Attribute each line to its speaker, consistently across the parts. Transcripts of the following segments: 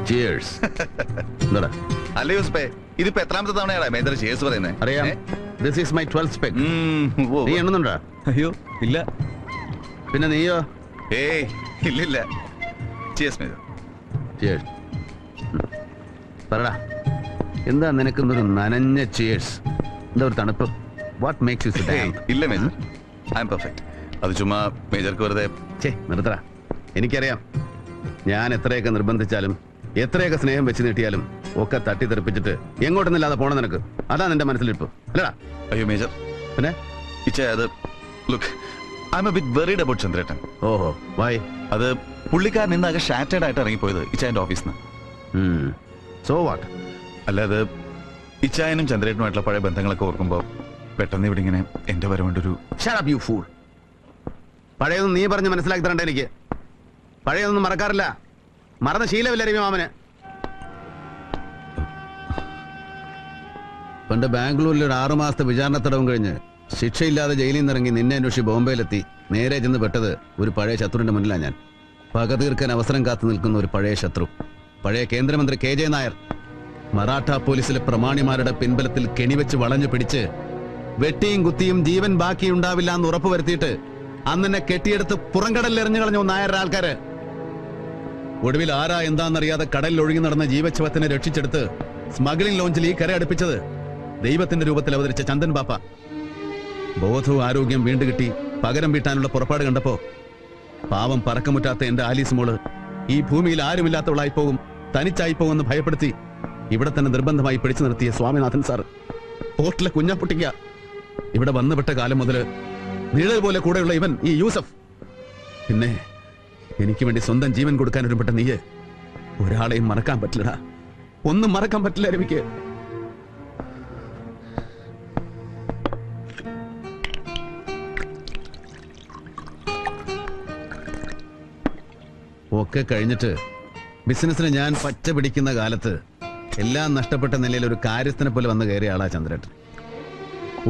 Speaker 1: Cheers. എന്താടാ
Speaker 2: അല്ലേ യൂസ്പേ, ഇതിപ്പോ എത്രാമത്തെ തവണയാണ് മേജർ ചിയേഴ്സ് പറയുന്നത്?
Speaker 1: അറിയാം. This is my 12th peg. നീ എണ്ണുന്നുണ്ടാ?
Speaker 3: അയ്യോ ഇല്ല.
Speaker 1: പിന്നെ നീയോ?
Speaker 2: ഏയ് ഇല്ലില്ല. Cheers major.
Speaker 1: ചിയേഴ്സ്. പറടാ, എന്താ നിനക്കുന്നൊരു നനഞ്ഞ ചിയേഴ്സ്? എന്താ ഒരു തണുപ്പ്? What makes you so damp?
Speaker 2: ഇല്ല മേജർ, ഐ എം പെർഫെക്റ്റ്. അത് ചുമ്മാ മേജർക്ക് വെറുതെ.
Speaker 1: നിർത്തടാ. എനിക്കറിയാം, ഞാൻ എത്രയൊക്കെ നിർബന്ധിച്ചാലും എത്രയൊക്കെ സ്നേഹം വെച്ച് നീട്ടിയാലും ഒക്കെ തട്ടിത്തെറിപ്പിച്ചിട്ട് എങ്ങോട്ടൊന്നില്ലാതെ പോണം നിനക്ക്. അതാ നിന്റെ മനസ്സിലിപ്പോ, അല്ലടാ?
Speaker 2: അയ്യോ മേജർ,
Speaker 1: പിന്നെ
Speaker 2: ഇച്ച അത് look, I am a bit worried about ചന്ദ്രേട്ടൻ.
Speaker 1: ഓഹോ, വൈ?
Speaker 2: അത് പുള്ളിക്കാരൻ ഇന്നാകെ ഷാറ്റേഡ് ആയിട്ട് ഇറങ്ങിപ്പോയത് ഇച്ചായന്റെ ഓഫീസിൽ നിന്ന്.
Speaker 1: So what?
Speaker 2: അല്ലാതെ ഇച്ചായനും ചന്ദ്രേട്ടനുമായിട്ടുള്ള പഴയ ബന്ധങ്ങളൊക്കെ ഓർക്കുമ്പോൾ പെട്ടെന്ന് ഇവിടെ ഇങ്ങനെ എന്റെ വരവേണ്ടൊരു.
Speaker 1: Shut up you fool. പഴയൊന്നും നീ പറഞ്ഞ് മനസ്സിലാക്കി തരണ്ട എനിക്ക്. പഴയൊന്നും മറക്കാറില്ല. മറന്ന ശീലമില്ല രവിമാമന്. പണ്ട് ബാംഗ്ലൂരിൽ ഒരു 6 മാസത്തെ വിചാരണ തടവും കഴിഞ്ഞ് ശിക്ഷയില്ലാതെ ജയിലിൽ നിന്നിറങ്ങി നിന്നെ അന്വേഷിച്ച് ബോംബെയിലെത്തി നേരെ ചെന്ന് പെട്ടത് ഒരു പഴയ ശത്രുവിന്റെ മുന്നിലാണ് ഞാൻ. പക തീർക്കാൻ അവസരം കാത്തു നിൽക്കുന്ന ഒരു പഴയ ശത്രു, പഴയ കേന്ദ്രമന്ത്രി KJ നായർ. മറാഠ പോലീസിലെ പ്രമാണിമാരുടെ പിൻബലത്തിൽ കെണിവെച്ച് വളഞ്ഞു പിടിച്ച് വെട്ടിയും കുത്തിയും ജീവൻ ബാക്കിയുണ്ടാവില്ല എന്ന് ഉറപ്പുവരുത്തിയിട്ട് അന്നെ കെട്ടിയെടുത്ത് പുറംകടലിൽ എറിഞ്ഞു കളഞ്ഞു നായരുടെ ആൾക്കാര്. ഒടുവിൽ ആരാ എന്താണെന്നറിയാതെ കടലിൽ ഒഴുകി നടന്ന ജീവച്ഛവത്തിനെ രക്ഷിച്ചെടുത്ത് സ്മഗ്ലിംഗ് ലോഞ്ചിൽ ഈ കര അടുപ്പിച്ചത് ദൈവത്തിന്റെ രൂപത്തിൽ അവതരിച്ച ചന്ദൻ ബാപ്പ. ബോധവും ആരോഗ്യം വീണ്ടു കിട്ടി പകരം വീട്ടാനുള്ള പുറപ്പാട് കണ്ടപ്പോ പാവം പറക്കമുറ്റാത്ത എന്റെ ആലീസ് മോള് ഈ ഭൂമിയിൽ ആരുമില്ലാത്തവളായി പോകും, തനിച്ചായി പോകുമെന്ന് ഭയപ്പെടുത്തി ഇവിടെ തന്നെ നിർബന്ധമായി പിടിച്ചു നിർത്തിയ സ്വാമിനാഥൻ സാർ, പോർട്ടിലെ കുഞ്ഞാപ്പുട്ടിക്ക, ഇവിടെ വന്നുപെട്ട കാലം മുതൽ നിഴൽ പോലെ കൂടെയുള്ള ഇവൻ ഈ യൂസഫ്. പിന്നെ എനിക്ക് വേണ്ടി സ്വന്തം ജീവൻ കൊടുക്കാൻ ഒരുപെട്ട നീയെ ഒരാളെയും മറക്കാൻ പറ്റില്ലടാ. ഒന്നും മറക്കാൻ പറ്റില്ല രവിക്ക്. ഒക്കെ കഴിഞ്ഞിട്ട് ബിസിനസ്സിന് ഞാൻ പച്ച പിടിക്കുന്ന കാലത്ത് എല്ലാം നഷ്ടപ്പെട്ട നിലയിൽ ഒരു കാര്യസ്ഥനെ പോലെ വന്ന് കയറിയ ആളാ ചന്ദ്രേട്ടൻ.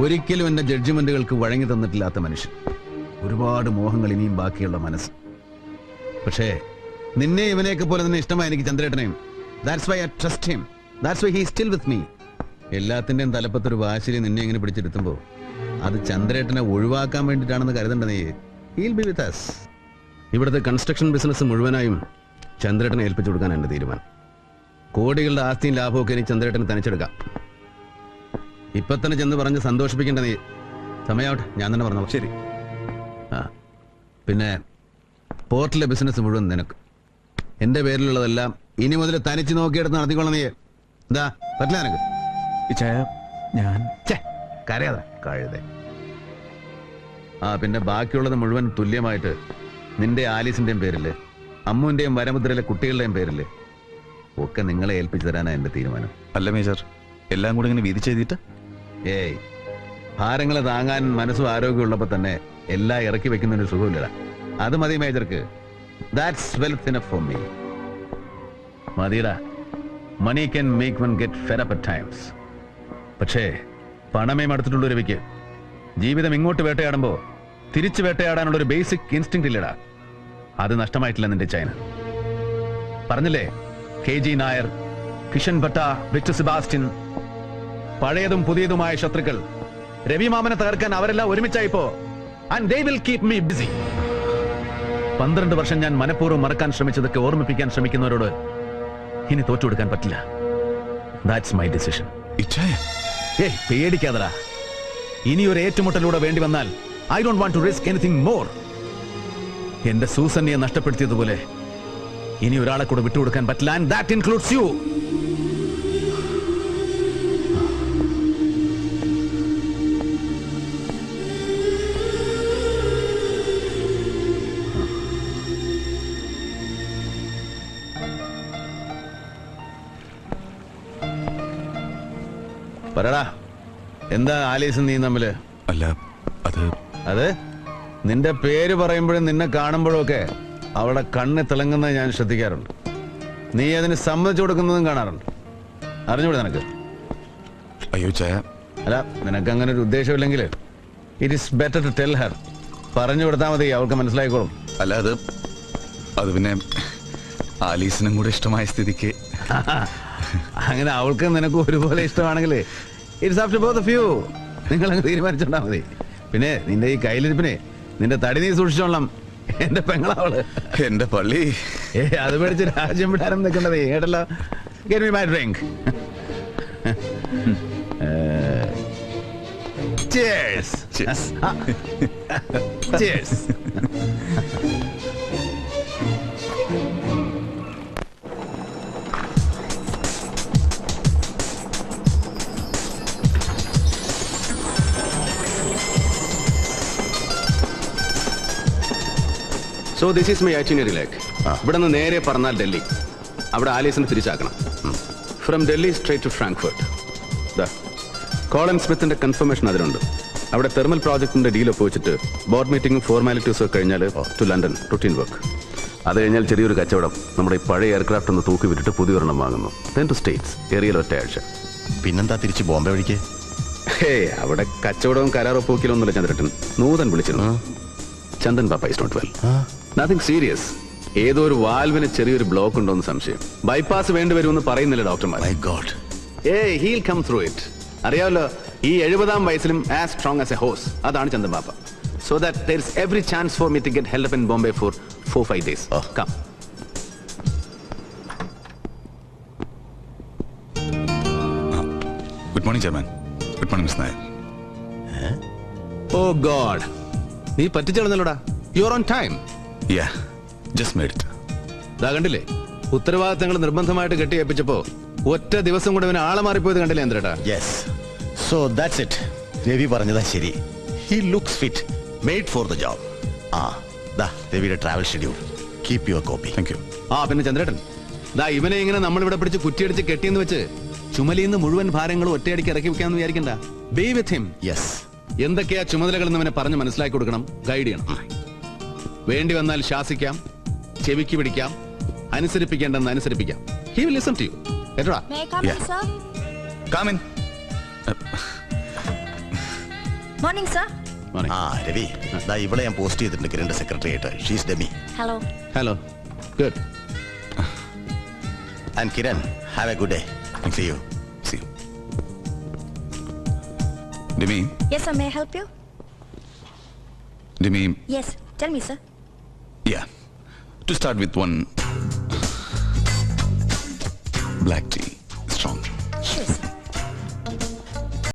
Speaker 1: ഒരിക്കലും എന്റെ ജഡ്ജ്മെന്റുകൾക്ക് വഴങ്ങി തന്നിട്ടില്ലാത്ത മനുഷ്യൻ. ഒരുപാട് മോഹങ്ങൾ ഇനിയും ബാക്കിയുള്ള മനസ്സ്. പക്ഷേ നിന്നെ ഇവനെയൊക്കെ പോലെ തന്നെ ഇഷ്ടമായി എനിക്ക് ചന്ദ്രേട്ടനെയും. That's why I trust him. That's why he is still with me. എല്ലാത്തിന്റെയും തലപ്പത്തൊരു വാശിരി നിന്നെ ഇങ്ങനെ പിടിച്ചെടുത്തുമ്പോ അത് ചന്ദ്രേട്ടനെ ഒഴിവാക്കാൻ വേണ്ടിയിട്ടാണെന്ന് കരുതണ്ട നീ. ഹീൽ ബി വിത്ത് us. ഇവിടുത്തെ കൺസ്ട്രക്ഷൻ ബിസിനസ് മുഴുവനായും ചന്ദ്രേട്ടനെ ഏൽപ്പിച്ചു കൊടുക്കാൻ എന്റെ തീരുമാനം. കോടികളുടെ ആസ്തിയും ലാഭമൊക്കെ എനിക്ക് ചന്ദ്രേട്ടന് തനിച്ചെടുക്കാം. ഇപ്പൊ തന്നെ ചെന്ന് പറഞ്ഞ് സന്തോഷിപ്പിക്കേണ്ട നീ. സമയാവട്ടെ, ഞാൻ തന്നെ പറഞ്ഞോളാം.
Speaker 3: ശരി.
Speaker 1: പിന്നെ പോർട്ടിലെ ബിസിനസ് മുഴുവൻ നിനക്ക്. എന്റെ പേരിലുള്ളതെല്ലാം ഇനി മുതൽ തനിച്ച് നോക്കിയെടുത്ത് നടത്തിക്കൊള്ളാം നീ. എന്താ പറ്റില്ല നിനക്ക്?
Speaker 3: ഞാൻ
Speaker 1: കരയാതെ കഴുതേ. പിന്നെ ബാക്കിയുള്ളത് മുഴുവൻ തുല്യമായിട്ട് നിന്റെ ആലീസിന്റെയും പേരില്, അമ്മുവിന്റെയും വരമുദ്രയിലെ കുട്ടികളുടെയും പേരില് ഒക്കെ നിങ്ങളെ ഏൽപ്പിച്ചു തരാനാ എന്റെ തീരുമാനം.
Speaker 2: അല്ല മേജർ, എല്ലാം കൂടെ ഇങ്ങനെ വീതിച്ചെഴുതിയിട്ട്?
Speaker 1: ഏയ്, ഭാരങ്ങളെ താങ്ങാൻ മനസ്സും ആരോഗ്യം ഉള്ളപ്പോ തന്നെ എല്ലാം ഇറക്കി വെക്കുന്നതിന് സുഖമില്ലടാ. അത് മതി മേജർക്ക്. That's wealth enough for me. മതിടാ. Money can make one get fed up at times. പക്ഷേ പണമേ മടുത്തിട്ടുള്ള രവിക്ക് ജീവിതം ഇങ്ങോട്ട് വേട്ടയാടുമ്പോ തിരിച്ചു വേട്ടയാടാനുള്ള ഒരു ബേസിക് ഇൻസ്റ്റിങ്ക്റ്റ് ഇല്ലടാ. അത് നഷ്ടമായിട്ടില്ല നിന്റെ ചൈന. പറഞ്ഞില്ലേ, KG Nair, Kishan Bhatta, Victor Sebastian, പഴയതും പുതിയതുമായ ശത്രുക്കൾ. രവിമാമനെ തകർക്കാൻ അവരെല്ലാം ഒരുമിച്ചായിപ്പോ. And they will keep me busy. 12 വർഷം ഞാൻ മനഃപൂർവ്വം മറക്കാൻ ശ്രമിച്ചതൊക്കെ ഓർമ്മിപ്പിക്കാൻ ശ്രമിക്കുന്നവരോട് ഇനി തോറ്റുകൊടുക്കാൻ പറ്റില്ല. That's my decision. പേടിക്കാതടാ. ഇനി ഒരു ഏറ്റുമുട്ടലൂടെ വേണ്ടി വന്നാൽ I don't want to risk anything more. എന്റെ സൂസന്നിയെ നഷ്ടപ്പെടുത്തിയതുപോലെ ഇനി ഒരാളെ കൂടെ വിട്ടുകൊടുക്കാൻ പറ്റില്ല. And that includes you. പറടാ, എന്താ ആലീസും നീ തമ്മില്?
Speaker 2: അല്ല,
Speaker 1: അത് നിന്റെ പേര് പറയുമ്പോഴും നിന്നെ കാണുമ്പോഴും ഒക്കെ അവളുടെ കണ്ണ് തിളങ്ങുന്നത് ഞാൻ ശ്രദ്ധിക്കാറുണ്ട്. നീ അതിന് സമ്മതിച്ചു കൊടുക്കുന്നതും കാണാറുണ്ട്. അറിഞ്ഞൂടെ നിനക്ക്?
Speaker 2: അയ്യോ ചായ,
Speaker 1: അല്ല, നിനക്ക് അങ്ങനെ ഒരു ഉദ്ദേശമില്ലെങ്കിൽ it is better to tell her. പറഞ്ഞു കൊടുത്താൽ മതി, അവൾക്ക് മനസ്സിലായിക്കോളും.
Speaker 2: അല്ല അത് പിന്നെ ആലീസിനും കൂടെ ഇഷ്ടമായ സ്ഥിതിക്ക്
Speaker 1: അങ്ങനെ അവൾക്ക് നിനക്ക് ഒരുപോലെ ഇഷ്ടമാണെങ്കിൽ it's after both of you. നിങ്ങൾ അങ്ങ് തീരുമാനിച്ചോണ്ടാ മതി. പിന്നെ നിന്റെ ഈ കയ്യിലിരിപ്പിനെ നിന്റെ തടി നീ സൂക്ഷിച്ചോളാം. എന്റെ പെങ്ങളവള്.
Speaker 2: എന്റെ പള്ളി.
Speaker 1: അത് പേടിച്ച് രാജ്യം വിടാനും നിൽക്കേണ്ടതേ കേട്ടല്ലോ. Get me my drink. Cheers.
Speaker 2: Cheers.
Speaker 1: Cheers.
Speaker 4: So this is my itinerary ലേക്ക്. ഇവിടെ നിന്ന് നേരെ പറഞ്ഞാൽ ഡൽഹി. അവിടെ ആലീസിനെ തിരിച്ചാക്കണം. From Delhi straight to Frankfurt. Colin സ്മിത്തിന്റെ കൺഫർമേഷൻ അതിലുണ്ട്. അവിടെ തെർമൽ പ്രോജക്ടിന്റെ ഡീൽ ഒപ്പുവെച്ചിട്ട് ബോർഡ് മീറ്റിംഗും ഫോർമാലിറ്റീസും ഒക്കെ കഴിഞ്ഞാൽ ടു ലണ്ടൻ റുട്ടീൻ വർക്ക്.
Speaker 1: അത് കഴിഞ്ഞാൽ ചെറിയൊരു കച്ചവടം. നമ്മുടെ ഈ പഴയ എയർക്രാഫ്റ്റ് ഒന്ന് തൂക്കി വിട്ടിട്ട് പുതിയൊരെണ്ണം വാങ്ങുന്നു. Then to States. ഏറിയൽ ഒറ്റയാഴ്ച.
Speaker 5: പിന്നെന്താ തിരിച്ച് ബോംബെ വഴിക്ക്?
Speaker 4: ഹേ, അവിടെ കച്ചവടവും കരാറൊപ്പുവെക്കലൊന്നുമില്ല ചന്ദ്രട്ടൻ. നൂതൻ വിളിച്ചിരുന്നു. ചന്ദൻ പാപ്പ is not well. Nothing serious. ഏതോ ഒരു വാൽവിന് ചെറിയൊരു ബ്ലോക്ക് ഉണ്ടോന്ന് സംശയം. ബൈപ്പാസ് വേണ്ടി വരുമെന്ന് പറയുന്നില്ല ഡോക്ടർമാർ.
Speaker 5: My god.
Speaker 4: He'll come through it. അറിയാമല്ലോ, ഈ 70-ാം വയസ്സിലും as strong as a horse. അതാണ് ചന്ദൻ പാപ്പ. So that there is every chance for me to get help in Bombay for 4-5 days. Come.
Speaker 2: Good morning chairman. Good morning miss Nair.
Speaker 4: Oh god, നീ പറ്റിച്ചെടുന്നല്ലോടാ. You are on time.
Speaker 2: Yeah, just made it.
Speaker 4: ഇതാ കണ്ടില്ലേ, ഉത്തരവാദിത്തങ്ങൾ നിർബന്ധമായിട്ട് കെട്ടിയേപ്പിച്ചപ്പോ ഒറ്റ ദിവസം കൂടെ ഇവന് ആളെ മാറിപ്പോയത് കണ്ടില്ലേ എന്തേട്ടാ?
Speaker 5: Yes, so that's it. Ravi പറഞ്ഞതാ ശരി. He looks fit, made for the job. ദാ രവിയുടെ travel schedule. Keep your copy.
Speaker 2: Thank you.
Speaker 4: പിന്നെ ചന്ദ്രേട്ടൻ, ദാ ഇവനെ ഇങ്ങനെ നമ്മളിവിടെ പിടിച്ച് കുറ്റിയടിച്ച് കെട്ടിയെന്ന് വെച്ച് ചുമലിന്ന് മുഴുവൻ ഭാരങ്ങളും ഒറ്റയടിക്ക് ഇറക്കി വെക്കാന്ന് വിചാരിക്കണ്ട. B with him.
Speaker 5: യെസ്.
Speaker 4: എന്തൊക്കെയാ ചുമതലകൾ എന്ന് അവനെ പറഞ്ഞ് മനസ്സിലാക്കി കൊടുക്കണം, ഗൈഡ് ചെയ്യണം. വേണ്ടി വന്നാൽ ശാസിക്കാം, ചെവിക്ക് പിടിക്കാം, അനുസരിപ്പിക്കേണ്ടെന്ന് അനുസരിപ്പിക്കാം. He will listen to you. കേട്ടോടാ?
Speaker 6: May I come in,
Speaker 2: Yeah.
Speaker 6: sir?
Speaker 2: Come in.
Speaker 6: Morning, sir.
Speaker 4: Morning.
Speaker 5: Ravi, ദാ ഇവിടെ ഞാൻ പോസ്റ്റ് ചെയ്തിട്ടുണ്ട് കിരണിന്റെ സെക്രട്ടറി ആയിട്ട്. She's Demi.
Speaker 6: Hello.
Speaker 4: Hello. Good.
Speaker 5: And Kiran, have a good day. See you.
Speaker 2: See you. Demi,
Speaker 6: Yes, sir. May I help you?
Speaker 2: Demi,
Speaker 6: Yes. Tell me, sir.
Speaker 2: yeah. To start with one black tea, strong.